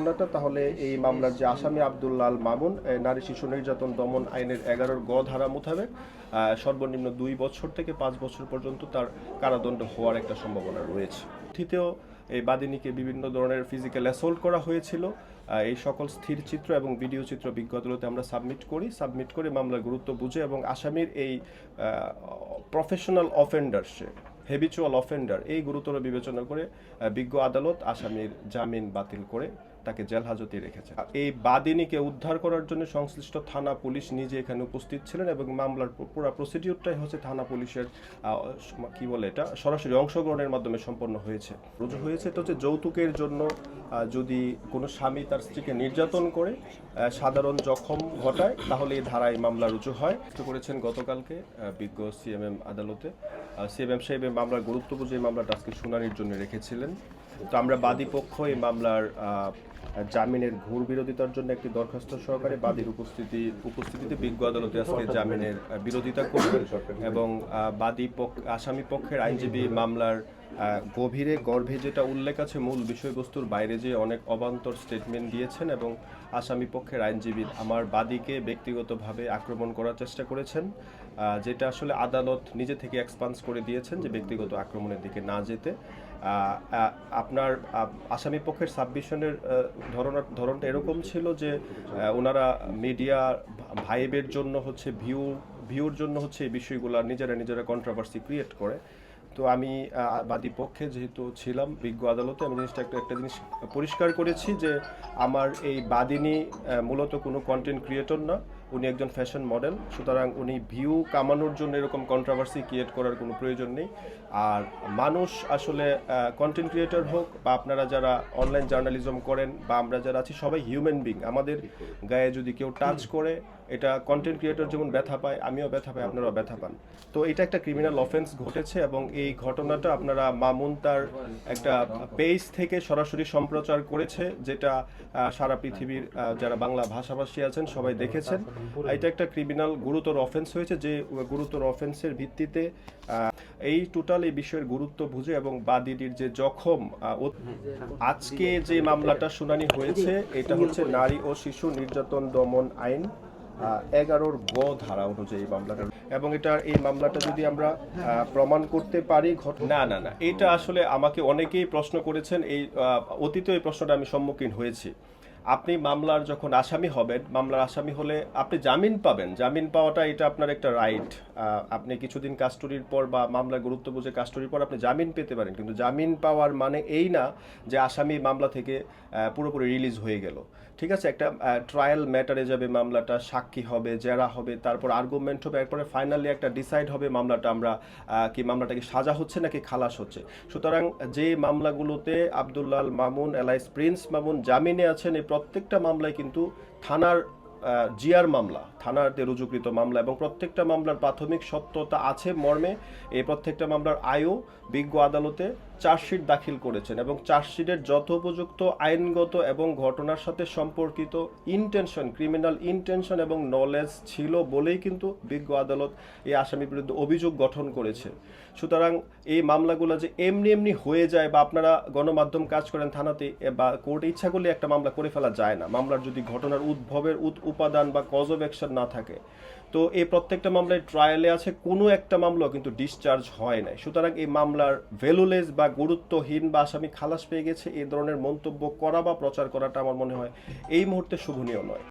ঘটনাটা, তাহলে এই মামলার যে আসামি আব্দুল্লাহ আল মামুন নারী শিশু নির্যাতন দমন আইনের 11 গ ধারা মোতাবেক সর্বনিম্ন 2 বছর থেকে 5 বছর পর্যন্ত তার কারাদণ্ড হওয়ার একটা সম্ভাবনা রয়েছে। থিতেও এই বাদিনীকে বিভিন্ন ধরনের ফিজিক্যাল অ্যাসল্ট করা হয়েছিল। এই সকল স্থির চিত্র এবং ভিডিও চিত্র বিজ্ঞ আদালতে আমরা সাবমিট করে মামলার গুরুত্ব বুঝে এবং আসামির এই প্রফেশনাল অফেন্ডার, সে হেবিচুয়াল অফেন্ডার, এই গুরুতর বিবেচনা করে বিজ্ঞ আদালত আসামির জামিন বাতিল করে তাকে জেল হাজতে রেখেছে। এই বাদিনীকে উদ্ধার করার জন্য সংশ্লিষ্ট থানা পুলিশ নিজে এখানে উপস্থিত ছিলেন এবং মামলার পুরো প্রসিডিউরটাই হচ্ছে থানা পুলিশের কি বলে এটা সরাসরি অংশগ্রহণের মাধ্যমে সম্পন্ন হয়েছে। রুজু হয়েছে এটা হচ্ছে যৌতুকের জন্য যদি কোনো স্বামী তার স্ত্রীকে নির্যাতন করে সাধারণ জখম ঘটায় তাহলে এই ধারায় মামলা রুজু হয়। করেছেন গতকালকে বিজ্ঞ সিএমএম আদালতে। সিএমএম সাহেব মামলার গুরুত্ব বুঝে মামলাটা আজকে শুনানির জন্য রেখেছিলেন। তো আমরা বাদী পক্ষ এই মামলার জামিনের ঘুর বিরোধিতার জন্য একটি দরখাস্ত সহকারে বাদীর উপস্থিতিতে বিজ্ঞ আদালতে আজকে জামিনের বিরোধিতা করবেন এবং আসামি পক্ষের আইনজীবী মামলার গর্ভে যেটা উল্লেখ আছে মূল বিষয়বস্তুর বাইরে যে অনেক অবান্তর স্টেটমেন্ট দিয়েছেন এবং আসামি পক্ষের আইনজীবী আমার বাদীকে ব্যক্তিগতভাবে আক্রমণ করার চেষ্টা করেছেন, যেটা আসলে আদালত নিজে থেকে এক্সপান্স করে দিয়েছেন যে ব্যক্তিগত আক্রমণের দিকে না যেতে। আপনার আসামি পক্ষের সাবমিশনের ধরনটা এরকম ছিল যে ওনারা মিডিয়া ভাইবের জন্য হচ্ছে ভিউর জন্য হচ্ছে এই বিষয়গুলো নিজেরা কন্ট্রোভার্সি ক্রিয়েট করে। তো আমি বাদী পক্ষে যেহেতু ছিলাম বিজ্ঞ আদালতে, আমি একটা জিনিস পরিষ্কার করেছি যে আমার এই বাদিনী মূলত কোনো কন্টেন্ট ক্রিয়েটর না, উনি একজন ফ্যাশন মডেল। সুতরাং উনি ভিউ কামানোর জন্য এরকম কন্ট্রোভার্সি ক্রিয়েট করার কোনো প্রয়োজন নেই। আর মানুষ আসলে কন্টেন্ট ক্রিয়েটর হোক বা আপনারা যারা অনলাইন জার্নালিজম করেন বা আমরা যারা আছি সবাই হিউম্যান বিং। আমাদের গায়ে যদি কেউ টাচ করে এটা কন্টেন্ট ক্রিয়েটর যেমন ব্যথা পায়, আমিও ব্যথা পাই, আপনারাও ব্যথা পান। তো এটা একটা ক্রিমিনাল অফেন্স ঘটেছে এবং এই ঘটনাটা আপনারা মামুন তার একটা পেজ থেকে সরাসরি সম্প্রচার করেছে, যেটা সারা পৃথিবীর যারা বাংলা ভাষাভাষী আছেন সবাই দেখেছেন। এটা একটা ক্রিমিনাল গুরুতর অফেন্স হয়েছে, যে গুরুতর অফেন্সের ভিত্তিতে এই টোটাল এই বিষয়ের গুরুত্ব বুঝে এবং বাদীর যে জখম, আজকে যে মামলাটা শুনানি হয়েছে এটা হচ্ছে নারী ও শিশু নির্যাতন দমন আইন 11 গ ধারা অনুযায়ী মামলাটা, এবং এই মামলাটা যদি আমরা প্রমাণ করতে পারি না, এটা আসলে আমাকে অনেকেই প্রশ্ন করেছেন, এই অতীতে এই প্রশ্নটা আমি সম্মুখীন হয়েছি। আপনি মামলার যখন আসামি হবেন, মামলার আসামি হলে আপনি জামিন পাবেন। জামিন পাওয়াটা এটা আপনার একটা রাইট। আপনি কিছুদিন কাস্টডির পর বা মামলার গুরুত্ব বুঝে কাস্টডির পর আপনি জামিন পেতে পারেন, কিন্তু জামিন পাওয়ার মানে এই না যে আসামি মামলা থেকে পুরোপুরি রিলিজ হয়ে গেল। ঠিক আছে, একটা ট্রায়াল ম্যাটারে যাবে মামলাটা, সাক্ষী হবে, জেরা হবে, তারপর আর্গুমেন্ট হবে, এরপরে ফাইনালি একটা ডিসাইড হবে মামলাটা মামলাটা কি সাজা হচ্ছে নাকি খালাস হচ্ছে। সুতরাং যে মামলাগুলোতে আব্দুল্লাহ আল মামুন এলাইস প্রিন্স মামুন জামিনে আছেন, এই প্রত্যেকটা মামলায় কিন্তু থানার জিআর মামলা, থানাতে রুজুকৃত মামলা, এবং প্রত্যেকটা মামলার প্রাথমিক সত্যতা আছে মর্মে এই প্রত্যেকটা মামলার আইও বিজ্ঞ আদালতে চার্জশিট দাখিল করেছেন এবং চার্জশিটের যথোপযুক্ত আইনগত এবং ঘটনার সাথে সম্পর্কিত ইন্টেনশন, ক্রিমিনাল ইন্টেনশন এবং নলেজ ছিল বলেই কিন্তু বিজ্ঞ আদালত এই আসামির বিরুদ্ধে অভিযোগ গঠন করেছে। সুতরাং এই মামলাগুলো যে এমনি হয়ে যায় বা আপনারা গণমাধ্যম কাজ করেন থানাতে বা কোর্টে ইচ্ছা করলে একটা মামলা করে ফেলা যায় না, মামলার যদি ঘটনার উদ্ভবের উপাদান বা কজ অফ অ্যাকশন না থাকে। তো এই প্রত্যেকটা মামলায় ট্রায়ালে আছে, কোনো একটা মামলা কিন্তু ডিসচার্জ হয় নাই। সুতরাং এই মামলার ভ্যালুলেস বা গুরুত্বহীন বা আসামি খালাস পেয়ে গেছে এই ধরনের মন্তব্য করা বা প্রচার করাটা আমার মনে হয় এই মুহূর্তে শোভনীয় নয়।